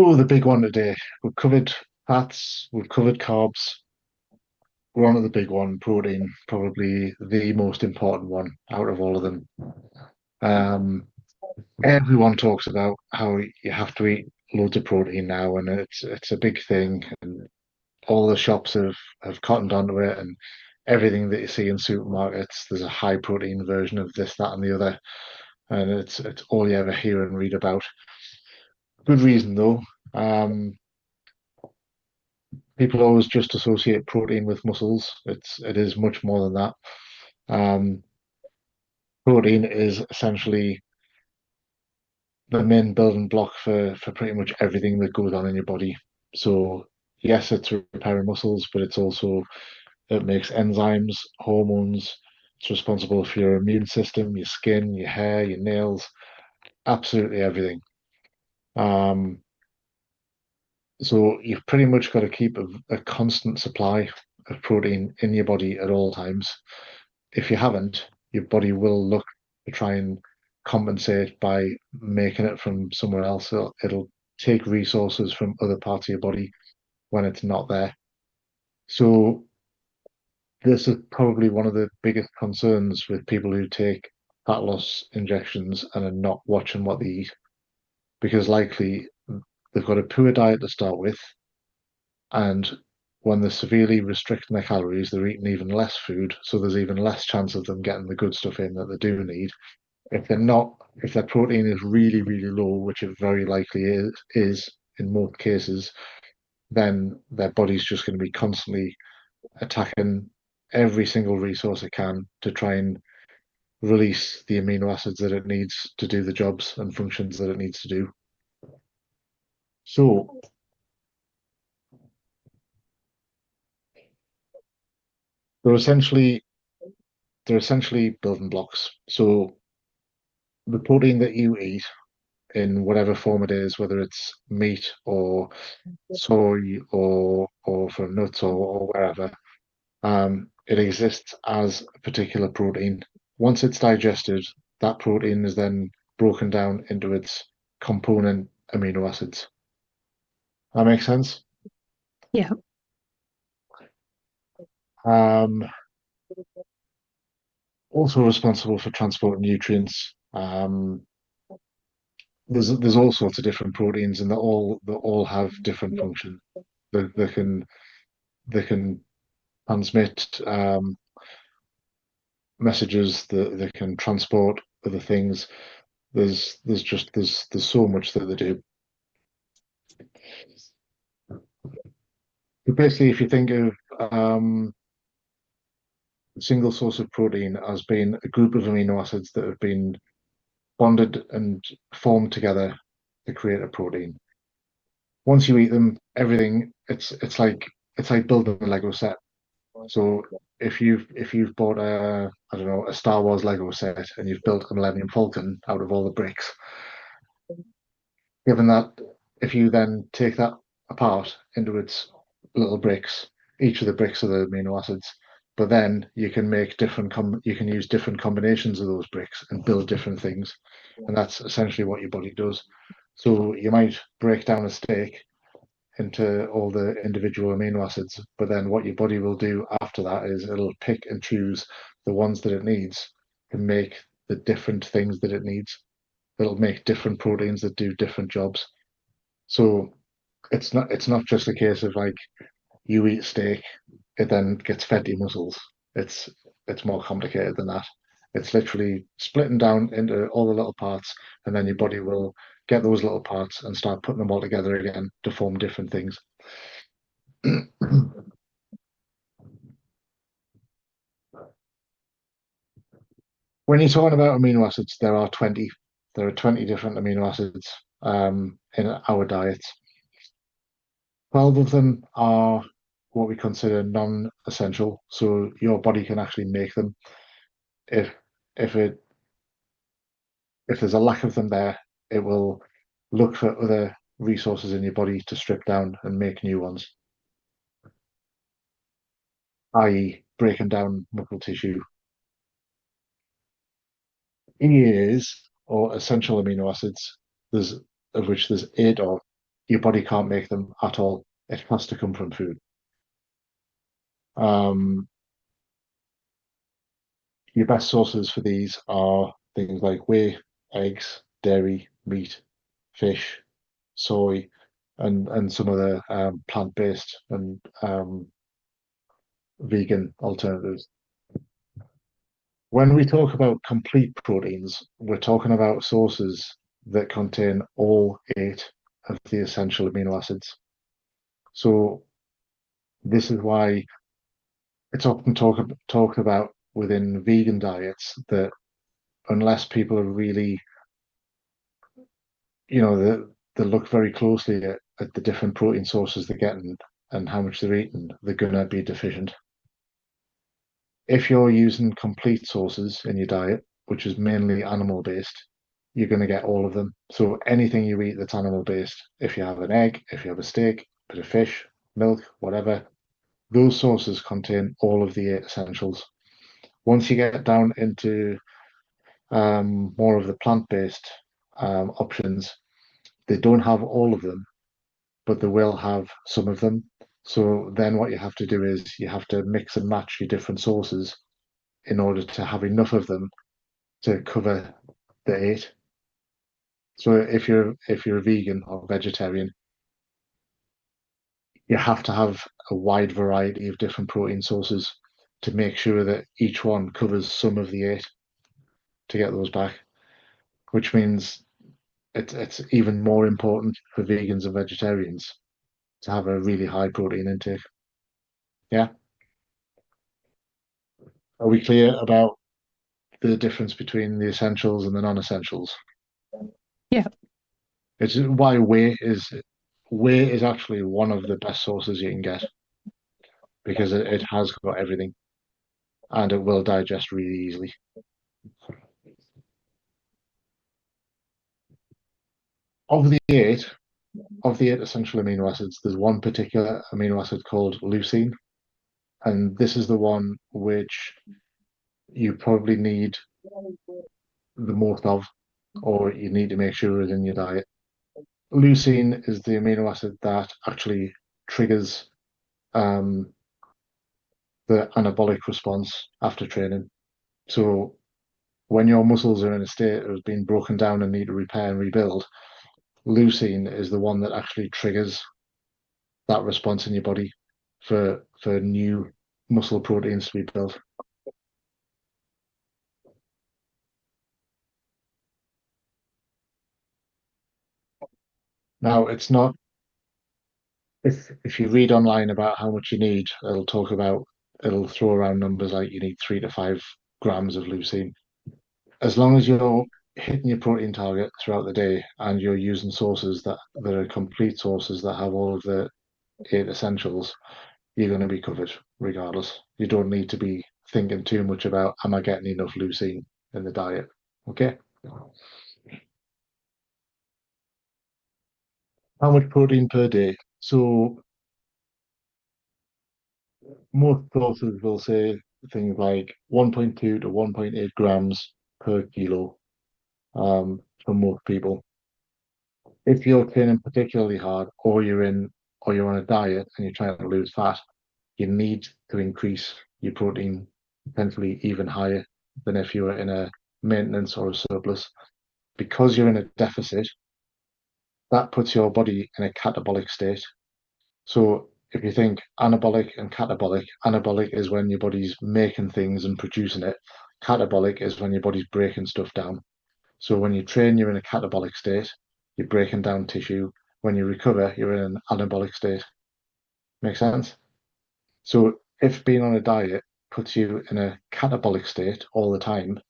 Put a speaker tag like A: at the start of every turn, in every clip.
A: Oh, the big one today. We've covered fats, we've covered carbs. We're on to the big one, protein, probably the most important one out of all of them. Um, Everyone talks about how you have to eat loads of protein now, and it's a big thing. And all the shops have cottoned onto it, and everything that you see in supermarkets, there's a high protein version of this, that, and the other, and it's all you ever hear and read about. Good reason though. Um, People always just associate protein with muscles. It is much more than that. Um, Protein is essentially the main building block for pretty much everything that goes on in your body. So yes, it's repairing muscles, but it makes enzymes, hormones. It's responsible for your immune system, your skin, your hair, your nails, absolutely everything. Um, so you've pretty much got to keep a constant supply of protein in your body at all times. If you haven't, your body will look to try and compensate by making it from somewhere else. It'll take resources from other parts of your body when it's not there. So this is probably one of the biggest concerns with people who take fat loss injections and are not watching what they eat, because likely they've got a poor diet to start with, and when they're severely restricting their calories, they're eating even less food, so there's even less chance of them getting the good stuff in that they do need. If their protein is really, really low, which it very likely is in most cases, then their body's just going to be constantly attacking every single resource it can to try and release the amino acids that it needs to do the jobs and functions that it needs to do. So they're essentially they're essentially building blocks. So the protein that you eat in whatever form it is, whether it's meat or soy or from nuts or wherever, it exists as a particular protein. Once it's digested, that protein is then broken down into its component amino acids. That makes sense.
B: Yeah.
A: Um, Also responsible for transporting nutrients. There's all sorts of different proteins, and they all have different functions. They can transmit messages, that they can transport other things. There's so much that they do. But basically, if you think of a single source of protein as being a group of amino acids that have been bonded and formed together to create a protein. Once you eat them, everything it's like building a Lego set. So if you've bought a I don't know a Star Wars Lego set and you've built a Millennium Falcon out of all the bricks, given that if you then take that apart into its little bricks, each of the bricks are the amino acids, but then you can use different combinations of those bricks and build different things, and that's essentially what your body does. So you might break down a steak into all the individual amino acids. But then what your body will do after that is it'll pick and choose the ones that it needs to make the different things that it needs. It'll make different proteins that do different jobs. So it's not just a case of like you eat steak, it then gets fed to your muscles. It's it's more complicated than that. It's literally splitting down into all the little parts, and then your body will get those little parts and start putting them all together again to form different things. When you're talking about amino acids, there are 20 different amino acids in our diet. 12 of them are what we consider non-essential, so your body can actually make them. If if it if there's a lack of them there, it will look for other resources in your body to strip down and make new ones, i.e., breaking down muscle tissue. EAs or essential amino acids, there's of which there's eight of. your body can't make them at all. It has to come from food. Um, your best sources for these are things like whey, eggs, dairy, meat, fish, soy, and some other plant-based and vegan alternatives. When we talk about complete proteins, we're talking about sources that contain all eight of the essential amino acids. So this is why it's often talked about within vegan diets that unless people are really, they look very closely at the different protein sources they're getting and how much they're eating, they're going to be deficient. If you're using complete sources in your diet, which is mainly animal based, you're going to get all of them. So anything you eat that's animal based, if you have an egg, if you have a steak, a bit of fish, milk, whatever, those sources contain all of the eight essentials. Once you get down into more of the plant-based options, they don't have all of them, but they will have some of them. So then what you have to do is you have to mix and match your different sources in order to have enough of them to cover the eight. So if you're a vegan or vegetarian, you have to have a wide variety of different protein sources to make sure that each one covers some of the eight to get those back, which means it's even more important for vegans and vegetarians to have a really high protein intake. Yeah. Are we clear about the difference between the essentials and the non-essentials?
B: Yeah.
A: It's whey is actually one of the best sources you can get because it has got everything and it will digest really easily. Of the eight, of the eight essential amino acids, there's one particular amino acid called leucine, and this is the one which you probably need the most of, or you need to make sure is in your diet. Leucine is the amino acid that actually triggers um, the anabolic response after training. So when your muscles are in a state of being broken down and need to repair and rebuild, leucine is the one that actually triggers that response in your body for new muscle proteins to be built. Now, it's not if you read online about how much you need, it'll throw around numbers like you need 3 to 5 grams of leucine. As long as you're hitting your protein target throughout the day and you're using sources that are complete sources that have all of the eight essentials, you're going to be covered regardless. You don't need to be thinking too much about am I getting enough leucine in the diet? Okay. How much protein per day? So most sources will say things like 1.2 to 1.8 grams per kilo for most people. If you're training particularly hard or you're on a diet and you're trying to lose fat, you need to increase your protein potentially even higher than if you were in a maintenance or a surplus. Because you're in a deficit, that puts your body in a catabolic state. So if you think anabolic and catabolic, anabolic is when your body's making things and producing it. Catabolic is when your body's breaking stuff down. So when you train, you're in a catabolic state, you're breaking down tissue. When you recover, you're in an anabolic state. Make sense? So if being on a diet puts you in a catabolic state all the time,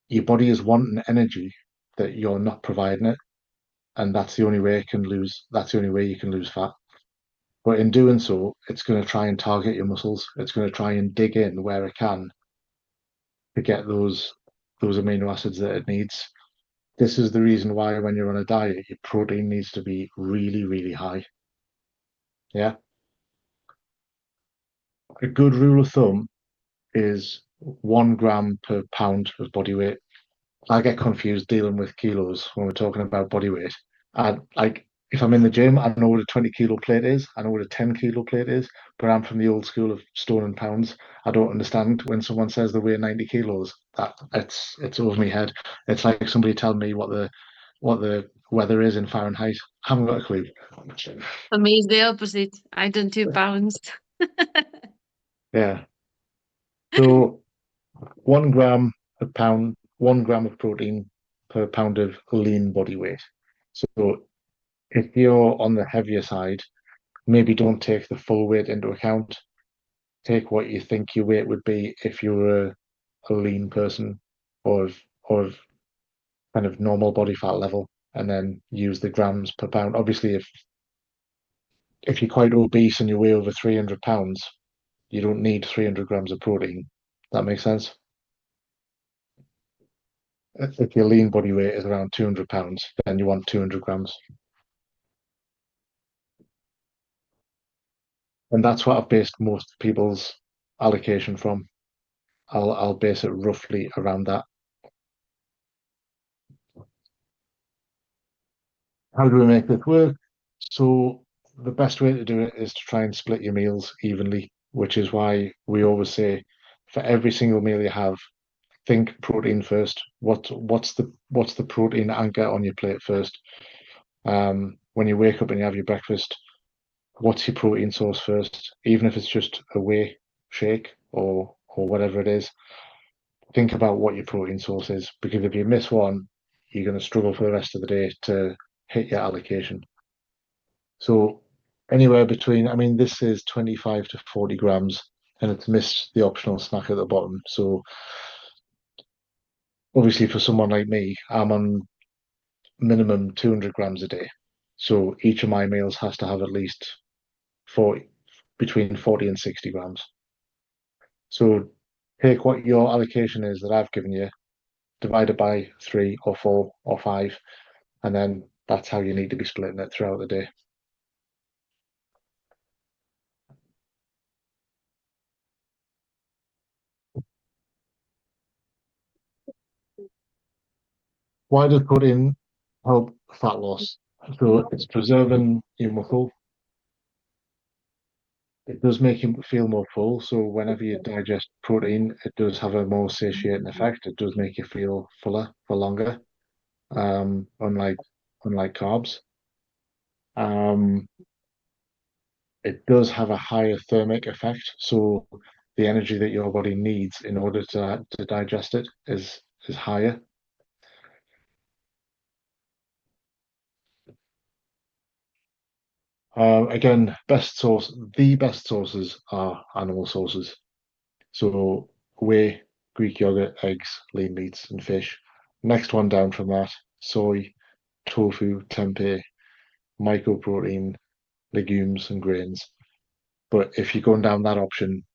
A: your body is wanting energy that you're not providing it, and that's the only way you can lose fat. But in doing so, it's going to try and target your muscles. It's going to try and dig in where it can to get those amino acids that it needs. This is the reason why when you're on a diet, your protein needs to be really, really high. Yeah. A good rule of thumb is 1 gram per pound of body weight. I get confused dealing with kilos when we're talking about body weight. And like if I'm in the gym, I know what a 20 kilo plate is. I know what a 10 kilo plate is. But I'm from the old school of stone and pounds. I don't understand when someone says they weigh 90 kilos. That it's over my head. It's like somebody telling me what the weather is in Fahrenheit. I haven't got a clue.
B: For me, it's the opposite. I done 2 pounds.
A: Yeah. So 1 gram a pound, 1 gram of protein per pound of lean body weight. So if you're on the heavier side, maybe don't take the full weight into account. Take what you think your weight would be if you were a lean person or of kind of normal body fat level, and then use the grams per pound. Obviously, if you're quite obese and you weigh over 300 pounds, you don't need 300 grams of protein. That makes sense. If your lean body weight is around 200 pounds, then you want 200 grams. And that's what I've based most people's allocation from. I'll base it roughly around that. How do we make this work? So the best way to do it is to try and split your meals evenly, which is why we always say for every single meal you have, think protein first. What's the protein anchor on your plate first? When you wake up and you have your breakfast, what's your protein source first? Even if it's just a whey shake or whatever it is, think about what your protein source is, because if you miss one, you're going to struggle for the rest of the day to hit your allocation. So anywhere between, I mean, this is 25 to 40 grams, and it's missed the optional snack at the bottom. So obviously, for someone like me, I'm on minimum 200 grams a day. So each of my meals has to have at least 40, between 40 and 60 grams. So take what your allocation is that I've given you, divide it by 3 or 4 or 5, and then that's how you need to be splitting it throughout the day. Why does protein help fat loss? So it's preserving your muscle. It does make you feel more full. So whenever you digest protein, it does have a more satiating effect. It does make you feel fuller for longer, unlike carbs. Um, it does have a higher thermic effect. So the energy that your body needs in order to digest it is higher. Again, the best sources are animal sources. So whey, Greek yogurt, eggs, lean meats, and fish. Next one down from that, soy, tofu, tempeh, mycoprotein, legumes, and grains. But if you're going down that option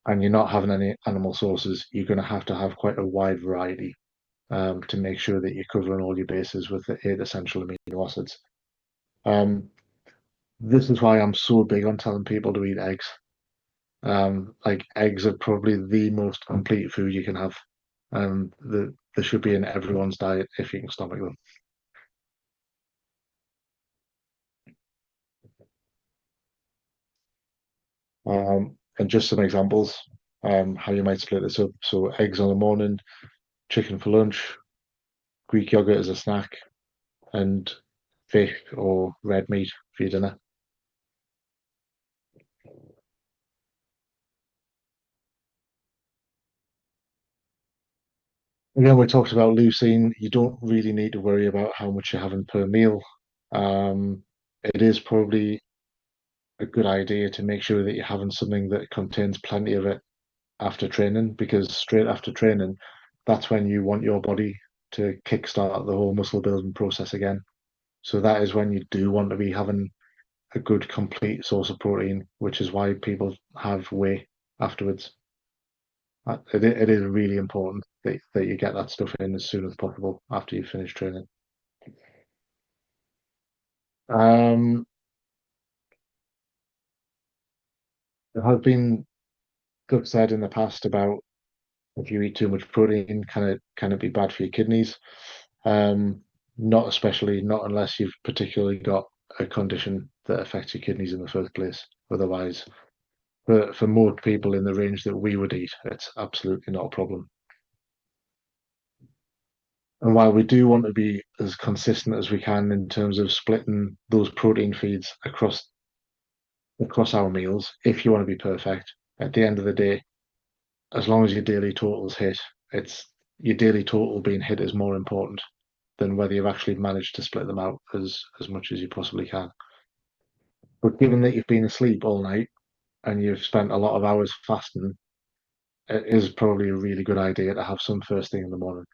A: and you're not having any animal sources, you're going to have quite a wide variety to make sure that you're covering all your bases with the 8 essential amino acids. Um, this is why I'm so big on telling people to eat eggs. Like eggs are probably the most complete food you can have. They should be in everyone's diet if you can stomach them. And just some examples, how you might split this up. So eggs in the morning, chicken for lunch, Greek yogurt as a snack, and fish or red meat for your dinner. Again, we talked about leucine. You don't really need to worry about how much you're having per meal. It is probably a good idea to make sure that you're having something that contains plenty of it after training, because straight after training, that's when you want your body to kickstart the whole muscle building process again. So that is when you do want to be having a good complete source of protein, which is why people have whey afterwards. It is really important that you get that stuff in as soon as possible after you finish training. Um, there has been stuff said in the past about if you eat too much protein, can it be bad for your kidneys? Um, Not especially, not unless you've particularly got a condition that affects your kidneys in the first place. Otherwise, for most people in the range that we would eat, it's absolutely not a problem. And while we do want to be as consistent as we can in terms of splitting those protein feeds across our meals, if you want to be perfect, at the end of the day, as long as your daily totals hit, it's your daily total being hit is more important than whether you've actually managed to split them out as much as you possibly can. But given that you've been asleep all night and you've spent a lot of hours fasting, it is probably a really good idea to have some first thing in the morning.